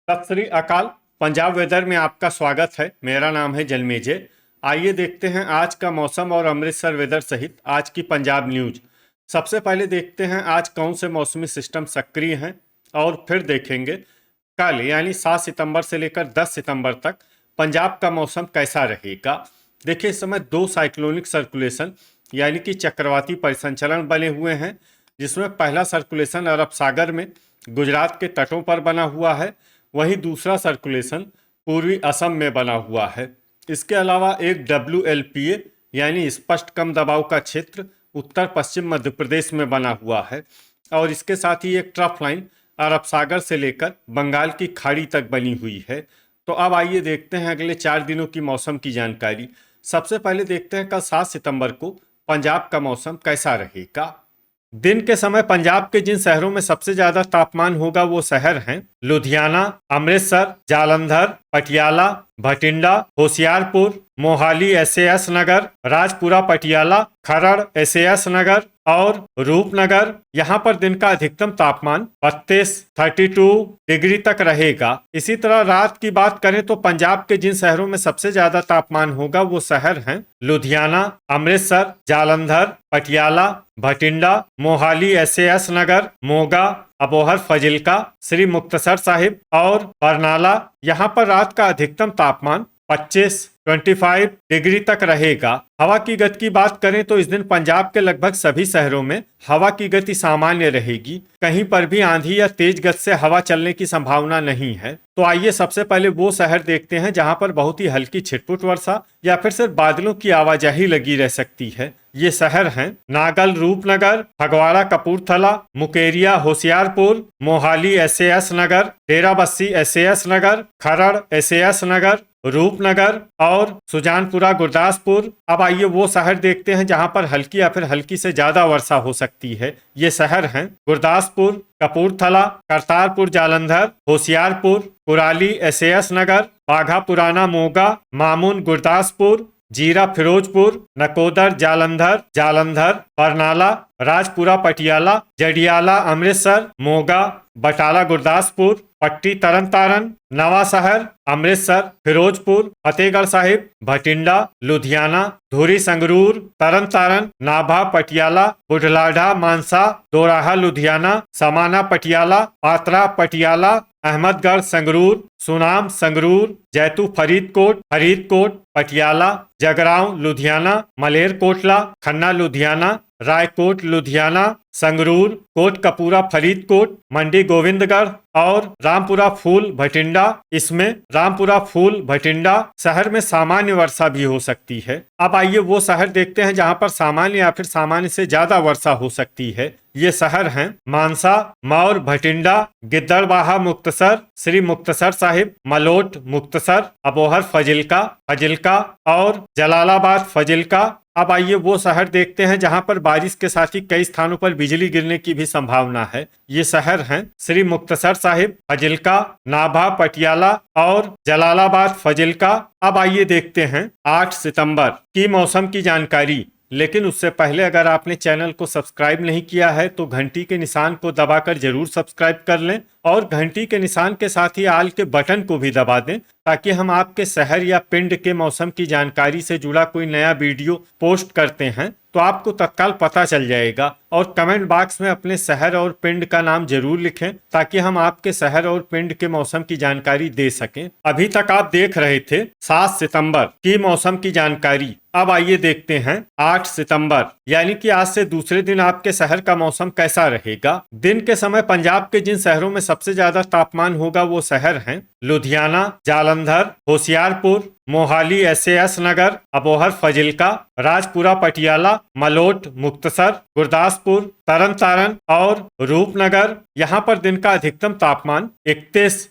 सत श्री अकाल। पंजाब वेदर में आपका स्वागत है। मेरा नाम है जलमेजे। आइए देखते हैं आज का मौसम और अमृतसर वेदर सहित आज की पंजाब न्यूज। सबसे पहले देखते हैं आज कौन से मौसमी सिस्टम सक्रिय हैं और फिर देखेंगे कल यानी 7 सितंबर से लेकर 10 सितंबर तक पंजाब का मौसम कैसा रहेगा। देखिए, इस समय 2 साइक्लोनिक सर्कुलेशन यानी कि चक्रवाती परिसंचरण बने हुए हैं, जिसमें पहला सर्कुलेशन अरब सागर में गुजरात के तटों पर बना हुआ है, वहीं दूसरा सर्कुलेशन पूर्वी असम में बना हुआ है। इसके अलावा एक WLPA यानी स्पष्ट कम दबाव का क्षेत्र उत्तर पश्चिम मध्य प्रदेश में बना हुआ है और इसके साथ ही एक ट्रफ लाइन अरब सागर से लेकर बंगाल की खाड़ी तक बनी हुई है। तो अब आइए देखते हैं अगले 4 दिनों की मौसम की जानकारी। सबसे पहले देखते हैं कल 7 सितंबर को पंजाब का मौसम कैसा रहेगा। दिन के समय पंजाब के जिन शहरों में सबसे ज्यादा तापमान होगा वो शहर हैं लुधियाना, अमृतसर, जालंधर, पटियाला, भटिंडा, होशियारपुर, मोहाली SAS नगर, राजपुरा पटियाला, खरड़ SAS नगर और रूपनगर। यहाँ पर दिन का अधिकतम तापमान 32 डिग्री तक रहेगा। इसी तरह रात की बात करें तो पंजाब के जिन शहरों में सबसे ज्यादा तापमान होगा वो शहर हैं लुधियाना, अमृतसर, जालंधर, पटियाला, भटिंडा, मोहाली SAS नगर, मोगा, अबोहर फजिल्का, श्री मुक्तसर साहिब और बरनाला। यहाँ पर रात का अधिकतम तापमान 25 डिग्री तक रहेगा। हवा की गति की बात करें तो इस दिन पंजाब के लगभग सभी शहरों में हवा की गति सामान्य रहेगी। कहीं पर भी आंधी या तेज गति से हवा चलने की संभावना नहीं है। तो आइए सबसे पहले वो शहर देखते हैं जहां पर बहुत ही हल्की छिटपुट वर्षा या फिर सिर्फ बादलों की आवाजाही लगी रह सकती है। ये शहर हैं नागल रूपनगर, फगवाड़ा कपूरथला, मुकेरिया होशियारपुर, मोहाली SAS नगर, डेराबस्सी SAS नगर, खरड़ SAS नगर, रूपनगर और सुजानपुरा गुरदासपुर। अब आइए वो शहर देखते हैं जहां पर हल्की या फिर हल्की से ज्यादा वर्षा हो सकती है। ये शहर हैं गुरदासपुर, कपूरथला, करतारपुर जालंधर, होशियारपुर, कुराली SAS नगर, बाघा पुराना मोगा, मामून गुरदासपुर, जीरा फिरोजपुर, नकोदर जालंधर, बरनाला, राजपुरा पटियाला, जडियाला अमृतसर, मोगा, बटाला गुरदासपुर, पट्टी तरन तारन, नवा शहर अमृतसर, फिरोजपुर, फतेहगढ़ साहिब, भटिंडा, लुधियाना, धुरी संगरूर, तरन तारन, नाभा पटियाला, बुढ़लाढ़ा मानसा, दोराहा लुधियाना, समाना पटियाला, पात्रा पटियाला, अहमदगढ़ संगरूर, सुनाम संगरूर, जैतू फरीदकोट पटियाला, जगरांव लुधियाना, मलेरकोटला, खन्ना लुधियाना, रायकोट लुधियाना, संगरूर, कोट कपूरा फरीदकोट, मंडी गोविंदगढ़ और रामपुरा फूल भटिंडा। इसमें रामपुरा फूल भटिंडा शहर में सामान्य वर्षा भी हो सकती है। अब आइए वो शहर देखते हैं जहां पर सामान्य या फिर सामान्य से ज्यादा वर्षा हो सकती है। ये शहर हैं मानसा, मौर भटिंडा, गिद्दड़बाहा मुक्तसर, श्री मुक्तसर साहिब, मलोट मुक्तसर, अबोहर फजिल्का और जलालाबाद फजिल्का। अब आइए वो शहर देखते हैं जहां पर बारिश के साथ ही कई स्थानों पर बिजली गिरने की भी संभावना है। ये शहर हैं श्री मुक्तसर साहिब, फजिल्का, नाभा पटियाला और जलालाबाद फजिल्का। अब आइए देखते हैं 8 सितंबर की मौसम की जानकारी। लेकिन उससे पहले अगर आपने चैनल को सब्सक्राइब नहीं किया है तो घंटी के निशान को दबाकर जरूर सब्सक्राइब कर लें और घंटी के निशान के साथ ही आल के बटन को भी दबा दें ताकि हम आपके शहर या पिंड के मौसम की जानकारी से जुड़ा कोई नया वीडियो पोस्ट करते हैं तो आपको तत्काल पता चल जाएगा। और कमेंट बॉक्स में अपने शहर और पिंड का नाम जरूर लिखें ताकि हम आपके शहर और पिंड के मौसम की जानकारी दे सकें। अभी तक आप देख रहे थे 7 सितंबर की मौसम की जानकारी। अब आइए देखते हैं 8 सितंबर यानी कि आज से दूसरे दिन आपके शहर का मौसम कैसा रहेगा। दिन के समय पंजाब के जिन शहरों में सबसे ज्यादा तापमान होगा वो शहर हैं लुधियाना, जालंधर, होशियारपुर, मोहाली SAS नगर, अबोहर फजिल्का, राजपुरा पटियाला, मलोट मुक्तसर, गुरदासपुर, तरन तारन और रूपनगर। यहाँ पर दिन का अधिकतम तापमान 31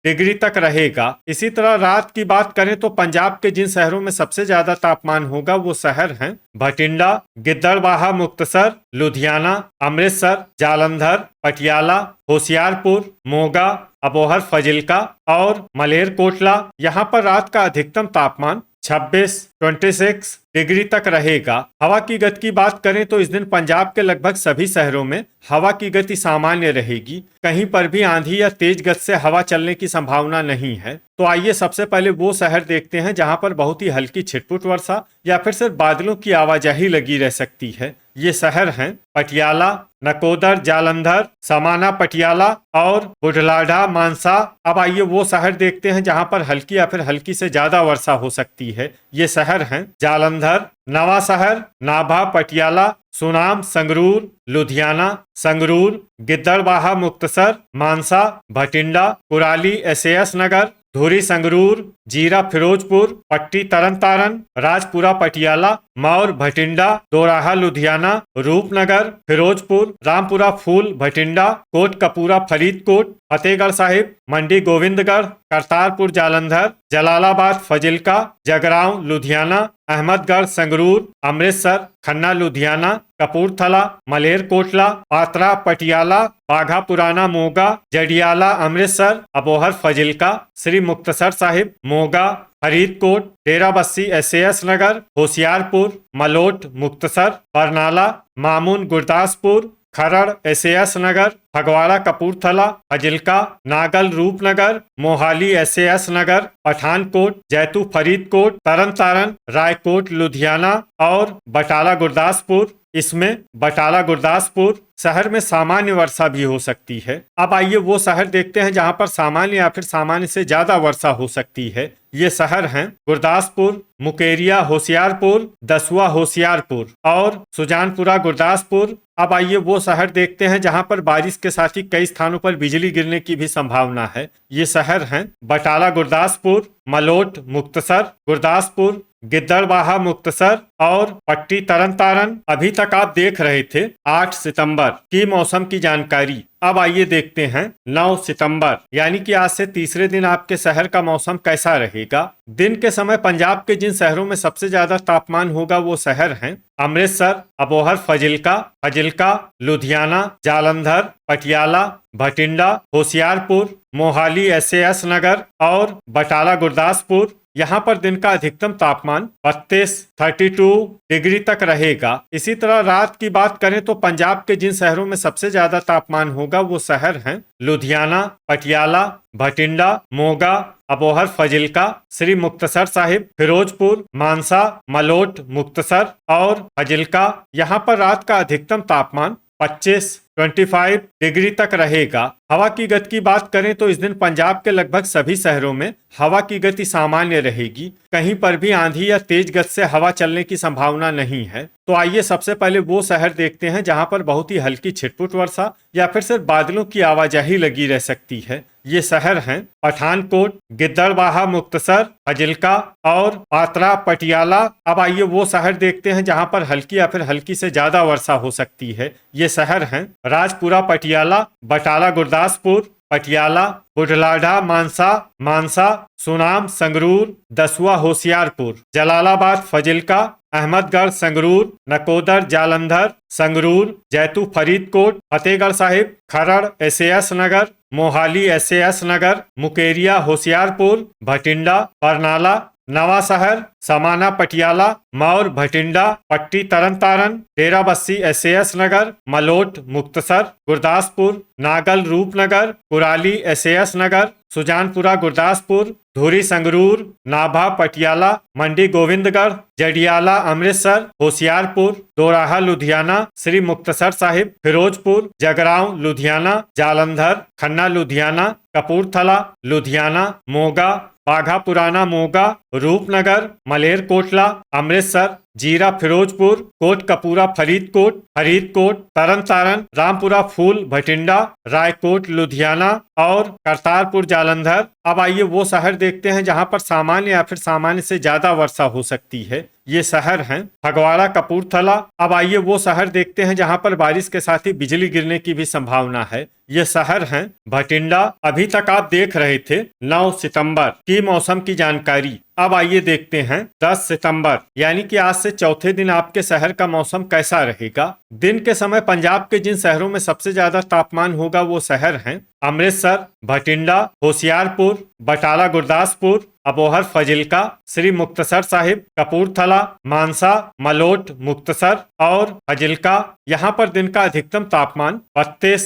डिग्री तक रहेगा। इसी तरह रात की बात करें तो पंजाब के जिन शहरों में सबसे ज्यादा तापमान होगा वो शहर हैं भटिंडा, गिद्दड़बाहा मुक्तसर, लुधियाना, अमृतसर, जालंधर, पटियाला, होशियारपुर, मोगा, अबोहर फजिल्का और मलेरकोटला। यहाँ पर रात का अधिकतम तापमान 26 डिग्री तक रहेगा। हवा की गति की बात करें तो इस दिन पंजाब के लगभग सभी शहरों में हवा की गति सामान्य रहेगी। कहीं पर भी आंधी या तेज गति से हवा चलने की संभावना नहीं है। तो आइए सबसे पहले वो शहर देखते हैं जहां पर बहुत ही हल्की छिटपुट वर्षा या फिर सिर्फ बादलों की आवाजाही लगी रह सकती है। ये शहर हैं पटियाला, नकोदर, जालंधर, समाना पटियाला और बुढलाडा मानसा। अब आइए वो शहर देखते हैं जहां पर हल्की या फिर हल्की से ज्यादा वर्षा हो सकती है। ये शहर हैं जालंधर, नवा शहर, नाभा, पटियाला, सुनाम, संगरूर, लुधियाना, संगरूर, गिद्दड़बाहा, मुक्तसर, मानसा, भटिंडा, कुराली, एसएएस नगर, धुरी, संगरूर, जीरा, फिरोजपुर, पट्टी, तरन तारन, राजपुरा, पटियाला, मौर, भटिंडा, दोराहा, लुधियाना, रूपनगर, फिरोजपुर, रामपुरा, फूल, भटिंडा, कोट कपूरा, फरीदकोट, फतेहगढ़ साहिब, मंडी, गोविंदगढ़, करतारपुर, जालंधर, जलालाबाद, फजिल्का, जगरांव, लुधियाना, अहमदगढ़, संगरूर, अमृतसर, खन्ना, लुधियाना, कपूरथला, मलेरकोटला, पात्रा, पटियाला, बाघा पुराना, मोगा, जडियाला, अमृतसर, अबोहर, फजिल्का, श्री मुक्तसर साहिब, मोगा, फरीदकोट, डेराबस्सी, एसएएस नगर, होशियारपुर, मलोट, मुक्तसर, बरनाला, मामून, गुरदासपुर, खरड़, एसएएस नगर, फगवाड़ा, कपूरथला, फजिल्का, नागल, रूपनगर, मोहाली, एसएएस नगर, पठानकोट, जैतू, फरीदकोट, तरन तारन, रायकोट, लुधियाना और बटाला, गुरदासपुर। इसमें बटाला, गुरदासपुर शहर में सामान्य वर्षा भी हो सकती है। अब आइए वो शहर देखते हैं जहां पर सामान्य या फिर सामान्य से ज्यादा वर्षा हो सकती है। ये शहर हैं गुरदासपुर, मुकेरिया, होशियारपुर, दसुआ, होशियारपुर और सुजानपुरा, गुरदासपुर। अब आइए वो शहर देखते हैं जहां पर बारिश के साथ ही कई स्थानों पर बिजली गिरने की भी संभावना है। ये शहर हैं बटाला, गुरदासपुर, मलोट, मुक्तसर, गुरदासपुर, गिद्दड़बाहा, मुक्तसर और पट्टी, तरन तारन। अभी तक आप देख रहे थे 8 सितंबर की मौसम की जानकारी। अब आइए देखते हैं 9 सितंबर यानी कि आज से तीसरे दिन आपके शहर का मौसम कैसा रहेगा। दिन के समय पंजाब के जिन शहरों में सबसे ज्यादा तापमान होगा वो शहर हैं अमृतसर, अबोहर, फजिल्का, लुधियाना, जालंधर, पटियाला, भटिंडा, होशियारपुर, मोहाली, एसएएस नगर और बटाला, गुरदासपुर। यहाँ पर दिन का अधिकतम तापमान 32 डिग्री तक रहेगा। इसी तरह रात की बात करें तो पंजाब के जिन शहरों में सबसे ज्यादा तापमान होगा वो शहर हैं लुधियाना, पटियाला, भटिंडा, मोगा, अबोहर, फजिल्का, श्री मुक्तसर साहिब, फिरोजपुर, मानसा, मलोट, मुक्तसर और फजिल्का। यहाँ पर रात का अधिकतम तापमान 25 डिग्री तक रहेगा। हवा की गति की बात करें तो इस दिन पंजाब के लगभग सभी शहरों में हवा की गति सामान्य रहेगी। कहीं पर भी आंधी या तेज गति से हवा चलने की संभावना नहीं है। तो आइए सबसे पहले वो शहर देखते हैं जहां पर बहुत ही हल्की छिटपुट वर्षा या फिर सिर्फ बादलों की आवाजाही लगी रह सकती है। ये शहर हैं पठानकोट, गिद्दड़बाहा, मुक्तसर, फजिल्का और पात्रा, पटियाला। अब आइए वो शहर देखते हैं जहां पर हल्की या फिर हल्की से ज्यादा वर्षा हो सकती है। ये शहर हैं राजपुरा, पटियाला, बटाला, गुरदासपुर, पटियाला, बुढलाडा, मानसा, सुनाम, संगरूर, दसुआ, होशियारपुर, जलालाबाद, फजिल्का, अहमदगढ़, संगरूर, नकोदर, जालंधर, संगरूर, जैतू, फरीदकोट, फतेहगढ़ साहिब, खरड़, एसएएस नगर, मोहाली, एसएएस नगर, मुकेरिया, होशियारपुर, भटिंडा, बरनाला, नवा शहर, समाना, पटियाला, मौर, भटिंडा, पट्टी, तरन तारन, डेराबस्सी, एसएएस नगर, मलोट, मुक्तसर, गुरदासपुर, नागल, रूपनगर, कुराली, एसएएस नगर, सुजानपुरा, गुरदासपुर, धुरी, संगरूर, नाभा, पटियाला, मंडी, गोविंदगढ़, जडियाला, अमृतसर, होशियारपुर, दोराहा, लुधियाना, श्री मुक्तसर साहिब, फिरोजपुर, जगरांव, लुधियाना, जालंधर, खन्ना, लुधियाना, कपूरथला, लुधियाना, मोगा, बाघा पुराना, मोगा, रूपनगर, मलेरकोटला, अमृतसर, जीरा, फिरोजपुर, कोट कपूरा, फरीदकोट, तरन तारन, रामपुरा, फूल, भटिंडा, रायकोट, लुधियाना और करतारपुर, जालंधर। अब आइए वो शहर देखते हैं जहां पर सामान्य या फिर सामान्य से ज्यादा वर्षा हो सकती है। ये शहर हैं फगवाड़ा, कपूरथला। अब आइए वो शहर देखते हैं जहां पर बारिश के साथ ही बिजली गिरने की भी संभावना है। ये शहर हैं भटिंडा। अभी तक आप देख रहे थे 9 सितंबर की मौसम की जानकारी। अब आइए देखते हैं 10 सितंबर यानी कि आज से चौथे दिन आपके शहर का मौसम कैसा रहेगा। दिन के समय पंजाब के जिन शहरों में सबसे ज्यादा तापमान होगा वो शहर हैं अमृतसर, भटिंडा, होशियारपुर, बटाला गुरदासपुर, अबोहर फजिल्का, श्री मुक्तसर साहिब, कपूरथला, मानसा, मलोट, मुक्तसर और फजिल्का। यहाँ पर दिन का अधिकतम तापमान 32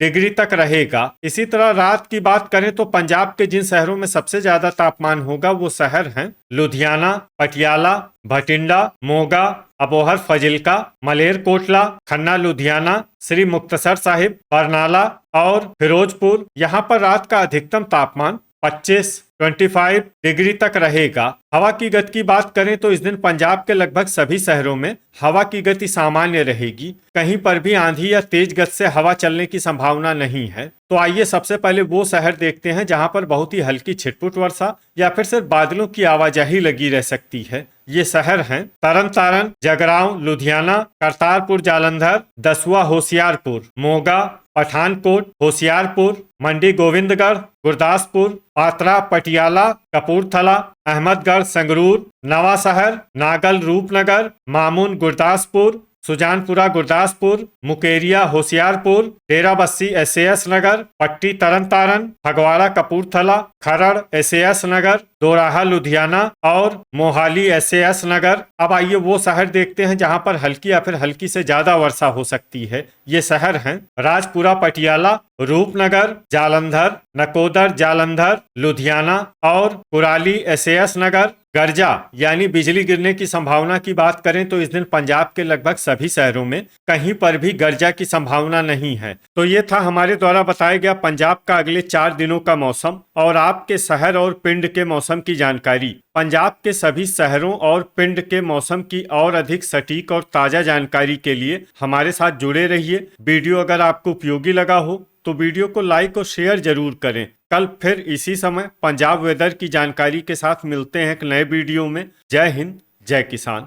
डिग्री तक रहेगा। इसी तरह रात की बात करें तो पंजाब के जिन शहरों में सबसे ज्यादा तापमान होगा वो शहर हैं लुधियाना, पटियाला, भटिंडा, मोगा, अबोहर फजिल्का, मलेरकोटला, खन्ना लुधियाना, श्री मुक्तसर साहिब, बरनाला और फिरोजपुर। यहाँ पर रात का अधिकतम तापमान 25 डिग्री तक रहेगा। हवा की गति की बात करें तो इस दिन पंजाब के लगभग सभी शहरों में हवा की गति सामान्य रहेगी। कहीं पर भी आंधी या तेज गति से हवा चलने की संभावना नहीं है। तो आइए सबसे पहले वो शहर देखते हैं जहां पर बहुत ही हल्की छिटपुट वर्षा या फिर सिर्फ बादलों की आवाजाही लगी रह सकती है। ये शहर हैं तरन तारण, जगरांव, लुधियाना, करतारपुर जालंधर, दसुआ होशियारपुर, मोगा, पठानकोट, होशियारपुर, मंडी गोविंदगढ़, गुरदासपुर, पात्रा, पटियाला, कपूरथला, अहमदगढ़, संगरूर, नवा शहर, नागल, रूपनगर, मामून, गुरदासपुर, सुजानपुरा, गुरदासपुर, मुकेरिया, होशियारपुर, डेराबस्सी, एसएएस नगर, पट्टी, तरन तारण, फगवाड़ा, कपूरथला, खरड़, एसएएस नगर, दोराहा, लुधियाना और मोहाली, एसएएस नगर। अब आइए वो शहर देखते हैं जहां पर हल्की या फिर हल्की से ज्यादा वर्षा हो सकती है। ये शहर हैं राजपुरा, पटियाला, रूपनगर, जालंधर, नकोदर, जालंधर, लुधियाना और कुराली, एसएएस नगर। गर्जा यानी बिजली गिरने की संभावना की बात करें तो इस दिन पंजाब के लगभग सभी शहरों में कहीं पर भी गर्जा की संभावना नहीं है। तो ये था हमारे द्वारा बताया गया पंजाब का अगले 4 दिनों का मौसम और आपके शहर और पिंड के मौसम की जानकारी। पंजाब के सभी शहरों और पिंड के मौसम की और अधिक सटीक और ताजा जानकारी के लिए हमारे साथ जुड़े रहिए। वीडियो अगर आपको उपयोगी लगा हो तो वीडियो को लाइक और शेयर जरूर करें। कल फिर इसी समय पंजाब वेदर की जानकारी के साथ मिलते हैं एक नए वीडियो में। जय हिंद, जय किसान।